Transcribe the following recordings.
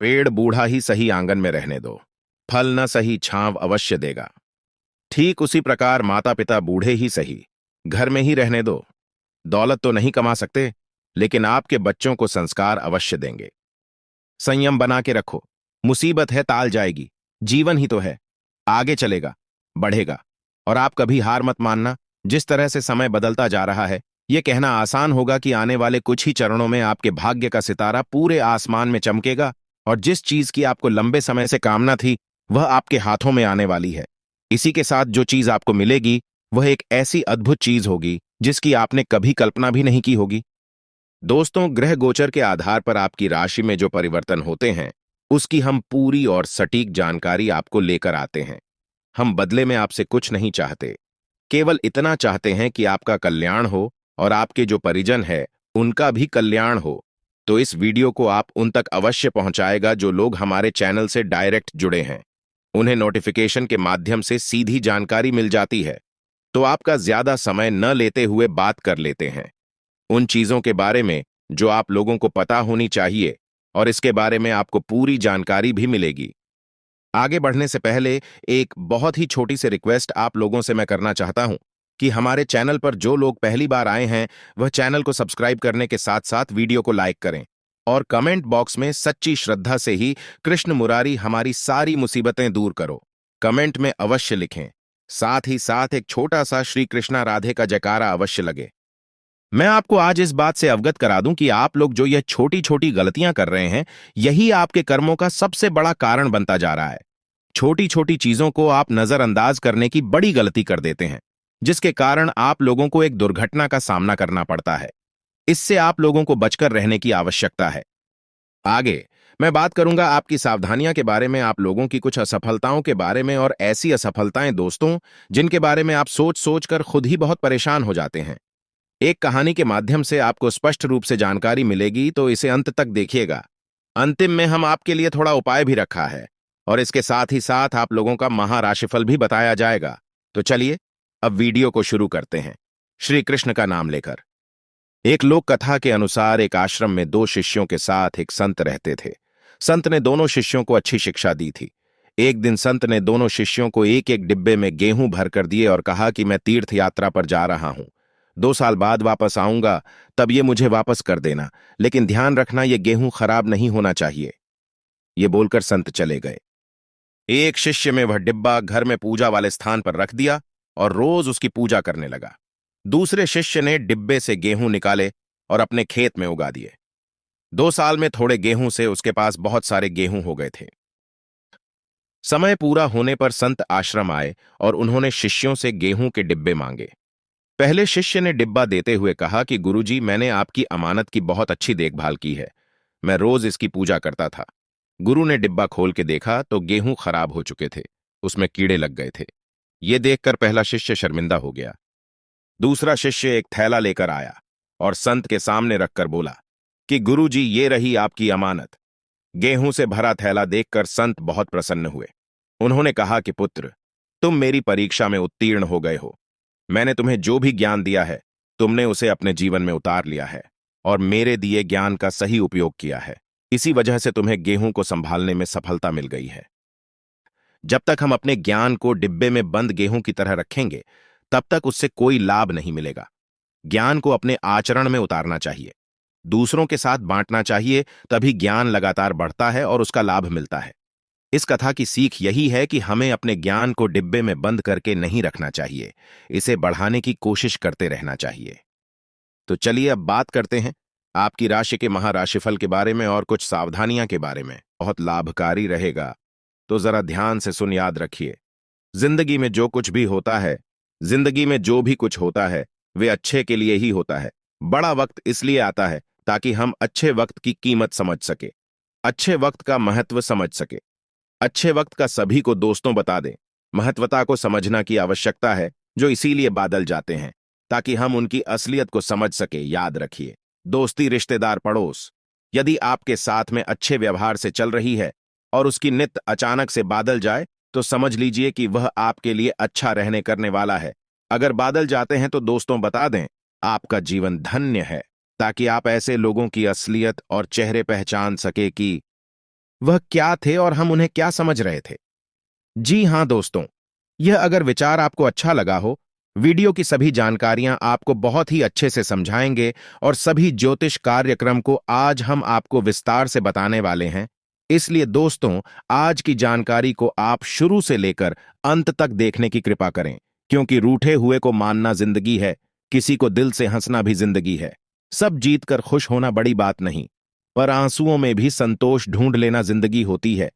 पेड़ बूढ़ा ही सही आंगन में रहने दो, फल न सही छांव अवश्य देगा। ठीक उसी प्रकार माता पिता बूढ़े ही सही घर में ही रहने दो। दौलत तो नहीं कमा सकते, लेकिन आपके बच्चों को संस्कार अवश्य देंगे। संयम बना के रखो, मुसीबत है टाल जाएगी, जीवन ही तो है, आगे चलेगा, बढ़ेगा। और आप कभी हार मत मानना। जिस तरह से समय बदलता जा रहा है, यह कहना आसान होगा कि आने वाले कुछ ही चरणों में आपके भाग्य का सितारा पूरे आसमान में चमकेगा और जिस चीज की आपको लंबे समय से कामना थी, वह आपके हाथों में आने वाली है। इसी के साथ जो चीज आपको मिलेगी, वह एक ऐसी अद्भुत चीज होगी जिसकी आपने कभी कल्पना भी नहीं की होगी। दोस्तों, ग्रह गोचर के आधार पर आपकी राशि में जो परिवर्तन होते हैं, उसकी हम पूरी और सटीक जानकारी आपको लेकर आते हैं। हम बदले में आपसे कुछ नहीं चाहते, केवल इतना चाहते हैं कि आपका कल्याण हो और आपके जो परिजन है उनका भी कल्याण हो। तो इस वीडियो को आप उन तक अवश्य पहुंचाएगा जो लोग हमारे चैनल से डायरेक्ट जुड़े हैं। उन्हें नोटिफिकेशन के माध्यम से सीधी जानकारी मिल जाती है। तो आपका ज्यादा समय न लेते हुए बात कर लेते हैं उन चीजों के बारे में जो आप लोगों को पता होनी चाहिए, और इसके बारे में आपको पूरी जानकारी भी मिलेगी। आगे बढ़ने से पहले एक बहुत ही छोटी सी रिक्वेस्ट आप लोगों से मैं करना चाहता हूं कि हमारे चैनल पर जो लोग पहली बार आए हैं, वह चैनल को सब्सक्राइब करने के साथ साथ वीडियो को लाइक करें और कमेंट बॉक्स में सच्ची श्रद्धा से ही कृष्ण मुरारी हमारी सारी मुसीबतें दूर करो, कमेंट में अवश्य लिखें। साथ ही साथ एक छोटा सा श्री कृष्णा राधे का जयकारा अवश्य लगे। मैं आपको आज इस बात से अवगत करा दूं कि आप लोग जो यह छोटी छोटी गलतियां कर रहे हैं, यही आपके कर्मों का सबसे बड़ा कारण बनता जा रहा है। छोटी छोटी चीजों को आप नजरअंदाज करने की बड़ी गलती कर देते हैं, जिसके कारण आप लोगों को एक दुर्घटना का सामना करना पड़ता है। इससे आप लोगों को बचकर रहने की आवश्यकता है। आगे मैं बात करूंगा आपकी सावधानियां के बारे में, आप लोगों की कुछ असफलताओं के बारे में, और ऐसी असफलताएं दोस्तों जिनके बारे में आप सोच सोच कर खुद ही बहुत परेशान हो जाते हैं। एक कहानी के माध्यम से आपको स्पष्ट रूप से जानकारी मिलेगी, तो इसे अंत तक देखिएगा। अंतिम में हम आपके लिए थोड़ा उपाय भी रखा है और इसके साथ ही साथ आप लोगों का महाराशिफल भी बताया जाएगा। तो चलिए अब वीडियो को शुरू करते हैं, श्री कृष्ण का नाम लेकर। एक लोक कथा के अनुसार एक आश्रम में दो शिष्यों के साथ एक संत रहते थे। संत ने दोनों शिष्यों को अच्छी शिक्षा दी थी। एक दिन संत ने दोनों शिष्यों को एक एक डिब्बे में गेहूं भर कर दिए और कहा कि मैं तीर्थ यात्रा पर जा रहा हूं, 2 साल बाद वापस आऊंगा, तब ये मुझे वापस कर देना, लेकिन ध्यान रखना ये गेहूं खराब नहीं होना चाहिए। ये बोलकर संत चले गए। एक शिष्य में वह डिब्बा घर में पूजा वाले स्थान पर रख दिया और रोज उसकी पूजा करने लगा। दूसरे शिष्य ने डिब्बे से गेहूं निकाले और अपने खेत में उगा दिए। 2 साल में थोड़े गेहूं से उसके पास बहुत सारे गेहूं हो गए थे। समय पूरा होने पर संत आश्रम आए और उन्होंने शिष्यों से गेहूं के डिब्बे मांगे। पहले शिष्य ने डिब्बा देते हुए कहा कि गुरुजी, मैंने आपकी अमानत की बहुत अच्छी देखभाल की है, मैं रोज इसकी पूजा करता था। गुरु ने डिब्बा खोल के देखा तो गेहूं खराब हो चुके थे, उसमें कीड़े लग गए थे। ये देखकर पहला शिष्य शर्मिंदा हो गया। दूसरा शिष्य एक थैला लेकर आया और संत के सामने रखकर बोला कि गुरुजी, ये रही आपकी अमानत। गेहूं से भरा थैला देखकर संत बहुत प्रसन्न हुए। उन्होंने कहा कि पुत्र, तुम मेरी परीक्षा में उत्तीर्ण हो गए हो। मैंने तुम्हें जो भी ज्ञान दिया है, तुमने उसे अपने जीवन में उतार लिया है और मेरे दिए ज्ञान का सही उपयोग किया है। इसी वजह से तुम्हें गेहूं को संभालने में सफलता मिल गई है। जब तक हम अपने ज्ञान को डिब्बे में बंद गेहूं की तरह रखेंगे, तब तक उससे कोई लाभ नहीं मिलेगा। ज्ञान को अपने आचरण में उतारना चाहिए, दूसरों के साथ बांटना चाहिए, तभी ज्ञान लगातार बढ़ता है और उसका लाभ मिलता है। इस कथा की सीख यही है कि हमें अपने ज्ञान को डिब्बे में बंद करके नहीं रखना चाहिए, इसे बढ़ाने की कोशिश करते रहना चाहिए। तो चलिए अब बात करते हैं आपकी राशि के महाराशिफल के बारे में और कुछ सावधानियां के बारे में। बहुत लाभकारी रहेगा, तो जरा ध्यान से सुन, याद रखिए। जिंदगी में जो कुछ भी होता है, जिंदगी में जो भी कुछ होता है, वे अच्छे के लिए ही होता है। बड़ा वक्त इसलिए आता है ताकि हम अच्छे वक्त की कीमत समझ सके, अच्छे वक्त का महत्व समझ सके, अच्छे वक्त का सभी को दोस्तों बता दें। महत्वता को समझना की आवश्यकता है, जो इसीलिए बादल जाते हैं ताकि हम उनकी असलियत को समझ सके। याद रखिए, दोस्ती, रिश्तेदार, पड़ोस, यदि आपके साथ में अच्छे व्यवहार से चल रही है और उसकी नित अचानक से बादल जाए, तो समझ लीजिए कि वह आपके लिए अच्छा रहने करने वाला है। अगर बादल जाते हैं तो दोस्तों बता दें, आपका जीवन धन्य है, ताकि आप ऐसे लोगों की असलियत और चेहरे पहचान सके कि वह क्या थे और हम उन्हें क्या समझ रहे थे। जी हां दोस्तों, यह अगर विचार आपको अच्छा लगा हो, वीडियो की सभी जानकारियां आपको बहुत ही अच्छे से समझाएंगे और सभी ज्योतिष कार्यक्रम को आज हम आपको विस्तार से बताने वाले हैं। इसलिए दोस्तों, आज की जानकारी को आप शुरू से लेकर अंत तक देखने की कृपा करें, क्योंकि रूठे हुए को मानना जिंदगी है, किसी को दिल से हंसना भी जिंदगी है। सब जीतकर खुश होना बड़ी बात नहीं, पर आंसुओं में भी संतोष ढूंढ लेना जिंदगी होती है।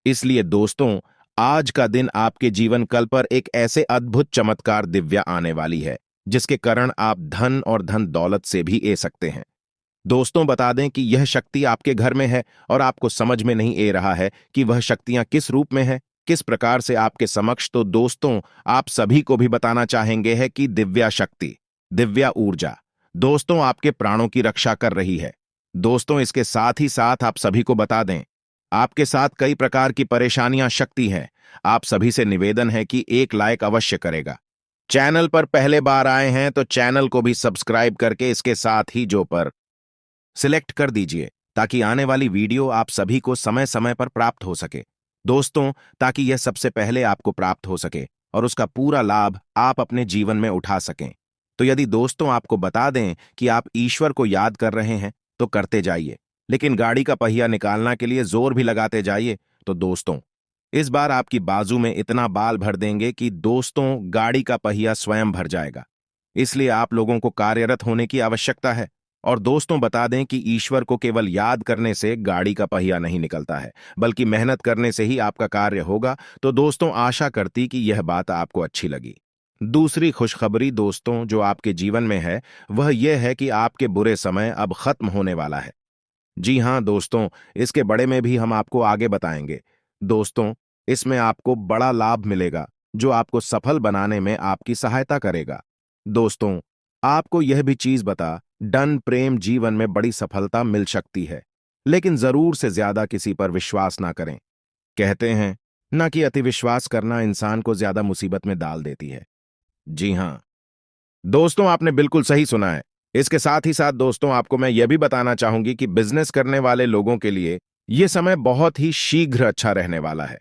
इसलिए दोस्तों, आज का दिन आपके जीवन कल पर एक ऐसे अद्भुत चमत्कार दिव्या आने वाली है, जिसके कारण आप धन और धन दौलत से भी ए सकते हैं। दोस्तों, बता दें कि यह शक्ति आपके घर में है और आपको समझ में नहीं ए रहा है कि वह शक्तियां किस रूप में है, किस प्रकार से आपके समक्ष। तो दोस्तों, आप सभी को भी बताना चाहेंगे है कि दिव्या शक्ति, दिव्या ऊर्जा दोस्तों आपके प्राणों की रक्षा कर रही है। दोस्तों, इसके साथ ही साथ आप सभी को बता दें, आपके साथ कई प्रकार की परेशानियां शक्ति हैं। आप सभी से निवेदन है कि एक लाइक अवश्य करेगा। चैनल पर पहले बार आए हैं तो चैनल को भी सब्सक्राइब करके इसके साथ ही जो पर सिलेक्ट कर दीजिए, ताकि आने वाली वीडियो आप सभी को समय समय पर प्राप्त हो सके। दोस्तों, ताकि यह सबसे पहले आपको प्राप्त हो सके और उसका पूरा लाभ आप अपने जीवन में उठा सकें। तो यदि दोस्तों आपको बता दें कि आप ईश्वर को याद कर रहे हैं तो करते जाइए, लेकिन गाड़ी का पहिया निकालना के लिए जोर भी लगाते जाइए। तो दोस्तों, इस बार आपकी बाजू में इतना बाल भर देंगे कि दोस्तों गाड़ी का पहिया स्वयं भर जाएगा। इसलिए आप लोगों को कार्यरत होने की आवश्यकता है। और दोस्तों, बता दें कि ईश्वर को केवल याद करने से गाड़ी का पहिया नहीं निकलता है, बल्कि मेहनत करने से ही आपका कार्य होगा। तो दोस्तों, आशा करती कि यह बात आपको अच्छी लगी। दूसरी खुशखबरी दोस्तों जो आपके जीवन में है, वह यह है कि आपके बुरे समय अब खत्म होने वाला है। जी हां दोस्तों, इसके बड़े में भी हम आपको आगे बताएंगे। दोस्तों, इसमें आपको बड़ा लाभ मिलेगा, जो आपको सफल बनाने में आपकी सहायता करेगा। दोस्तों, आपको यह भी चीज बता, डन प्रेम जीवन में बड़ी सफलता मिल सकती है, लेकिन जरूर से ज्यादा किसी पर विश्वास ना करें। कहते हैं ना कि अति विश्वास करना इंसान को ज्यादा मुसीबत में डाल देती है। जी हां दोस्तों, आपने बिल्कुल सही सुना है। इसके साथ ही साथ दोस्तों, आपको मैं यह भी बताना चाहूंगी कि बिजनेस करने वाले लोगों के लिए यह समय बहुत ही शीघ्र अच्छा रहने वाला है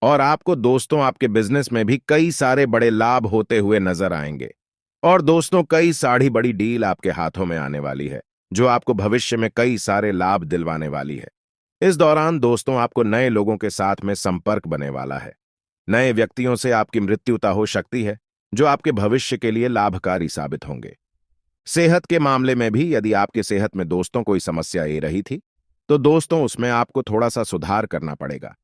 और आपको दोस्तों आपके बिजनेस में भी कई सारे बड़े लाभ होते हुए नजर आएंगे। और दोस्तों, कई सारी बड़ी डील आपके हाथों में आने वाली है, जो आपको भविष्य में कई सारे लाभ दिलवाने वाली है। इस दौरान दोस्तों आपको नए लोगों के साथ में संपर्क बने वाला है। नए व्यक्तियों से आपकी मृत्युता हो सकती है, जो आपके भविष्य के लिए लाभकारी साबित होंगे। सेहत के मामले में भी यदि आपके सेहत में दोस्तों कोई समस्या आ रही थी, तो दोस्तों उसमें आपको थोड़ा सा सुधार करना पड़ेगा।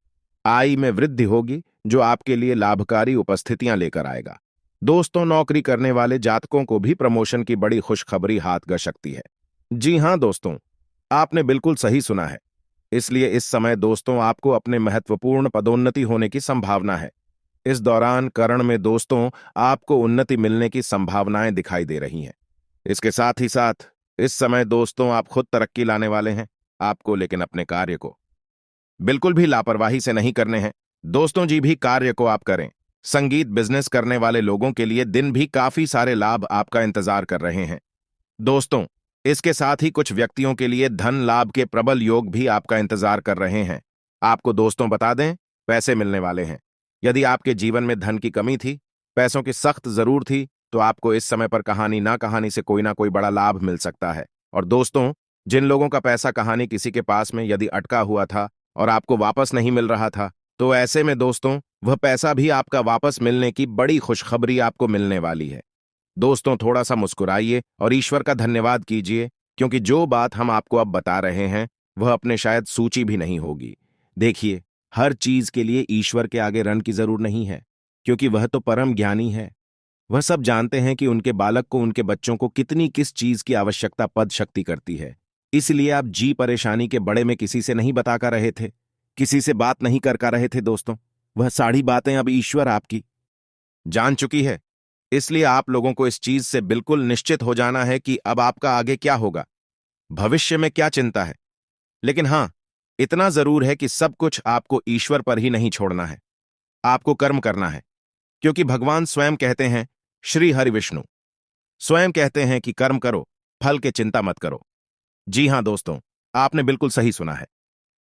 आय में वृद्धि होगी, जो आपके लिए लाभकारी उपस्थितियां लेकर आएगा। दोस्तों, नौकरी करने वाले जातकों को भी प्रमोशन की बड़ी खुशखबरी हाथ ग सकती है। जी हां दोस्तों, आपने बिल्कुल सही सुना है। इसलिए इस समय दोस्तों आपको अपने महत्वपूर्ण पदोन्नति होने की संभावना है। इस दौरान करण में दोस्तों आपको उन्नति मिलने की संभावनाएं दिखाई दे रही हैं। इसके साथ ही साथ इस समय दोस्तों आप खुद तरक्की लाने वाले हैं। आपको लेकिन अपने कार्य को बिल्कुल भी लापरवाही से नहीं करने हैं। दोस्तों जी, भी कार्य को आप करें। संगीत बिजनेस करने वाले लोगों के लिए दिन भी काफी सारे लाभ आपका इंतजार कर रहे हैं। दोस्तों, इसके साथ ही कुछ व्यक्तियों के लिए धन लाभ के प्रबल योग भी आपका इंतजार कर रहे हैं। आपको दोस्तों बता दें, पैसे मिलने वाले हैं। यदि आपके जीवन में धन की कमी थी, पैसों की सख्त जरूर थी, तो आपको इस समय पर कहानी ना कहानी से कोई ना कोई बड़ा लाभ मिल सकता है। और दोस्तों, जिन लोगों का पैसा कहानी किसी के पास में यदि अटका हुआ था और आपको वापस नहीं मिल रहा था, तो ऐसे में दोस्तों वह पैसा भी आपका वापस मिलने की बड़ी खुशखबरी आपको मिलने वाली है। दोस्तों, थोड़ा सा मुस्कुराइए और ईश्वर का धन्यवाद कीजिए, क्योंकि जो बात हम आपको अब बता रहे हैं वह अपने शायद सूची भी नहीं होगी। देखिए, हर चीज के लिए ईश्वर के आगे रन की जरूर नहीं है, क्योंकि वह तो परम ज्ञानी है। वह सब जानते हैं कि उनके बालक को, उनके बच्चों को कितनी किस चीज की आवश्यकता पद शक्ति करती है। इसलिए आप जी परेशानी के बड़े में किसी से नहीं बता कर रहे थे, किसी से बात नहीं कर रहे थे। दोस्तों, वह सारी बातें अब ईश्वर आपकी जान चुकी है। इसलिए आप लोगों को इस चीज से बिल्कुल निश्चित हो जाना है कि अब आपका आगे क्या होगा, भविष्य में क्या चिंता है। लेकिन हां, इतना जरूर है कि सब कुछ आपको ईश्वर पर ही नहीं छोड़ना है, आपको कर्म करना है। क्योंकि भगवान स्वयं कहते हैं, श्री हरि विष्णु स्वयं कहते हैं कि कर्म करो, फल के चिंता मत करो। जी हां दोस्तों, आपने बिल्कुल सही सुना है।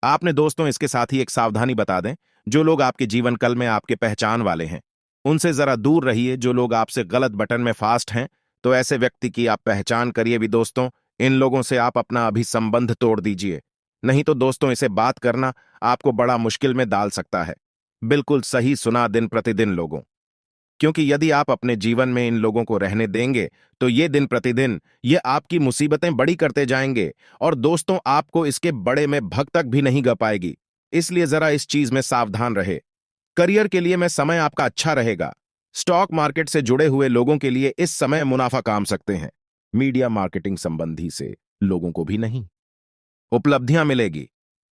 आपने दोस्तों इसके साथ ही एक सावधानी बता दें, जो लोग आपके जीवन कल में आपके पहचान वाले हैं उनसे जरा दूर रहिए। जो लोग आपसे गलत बटन में फास्ट हैं तो ऐसे व्यक्ति की आप पहचान करिए भी दोस्तों। इन लोगों से आप अपना अभी संबंध तोड़ दीजिए, नहीं तो दोस्तों इसे बात करना आपको बड़ा मुश्किल में डाल सकता है। बिल्कुल सही सुना दिन प्रतिदिन लोगों, क्योंकि यदि आप अपने जीवन में इन लोगों को रहने देंगे तो ये दिन प्रतिदिन ये आपकी मुसीबतें बड़ी करते जाएंगे और दोस्तों आपको इसके बड़े में भग तक भी नहीं गा पाएगी। इसलिए जरा इस चीज में सावधान रहे। करियर के लिए में समय आपका अच्छा रहेगा। स्टॉक मार्केट से जुड़े हुए लोगों के लिए इस समय मुनाफा काम सकते हैं। मीडिया मार्केटिंग संबंधी से लोगों को भी नहीं उपलब्धियां मिलेगी।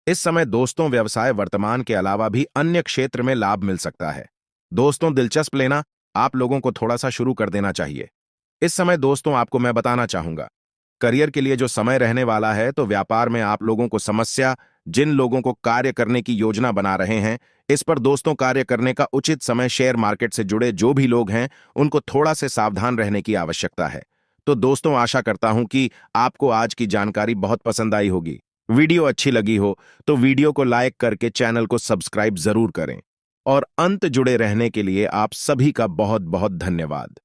इस समय दोस्तों व्यवसाय वर्तमान के अलावा भी अन्य क्षेत्र में लाभ मिल सकता है। दोस्तों दिलचस्प लेना आप लोगों को थोड़ा सा शुरू कर देना चाहिए। इस समय दोस्तों आपको मैं बताना चाहूंगा, करियर के लिए जो समय रहने वाला है तो व्यापार में आप लोगों को समस्या, जिन लोगों को कार्य करने की योजना बना रहे हैं इस पर दोस्तों कार्य करने का उचित समय। शेयर मार्केट से जुड़े जो भी लोग हैं उनको थोड़ा से सावधान रहने की आवश्यकता है। तो दोस्तों आशा करता हूं कि आपको आज की जानकारी बहुत पसंद आई होगी। वीडियो अच्छी लगी हो तो वीडियो को लाइक करके चैनल को सब्सक्राइब जरूर करें और अंत जुड़े रहने के लिए आप सभी का बहुत बहुत धन्यवाद।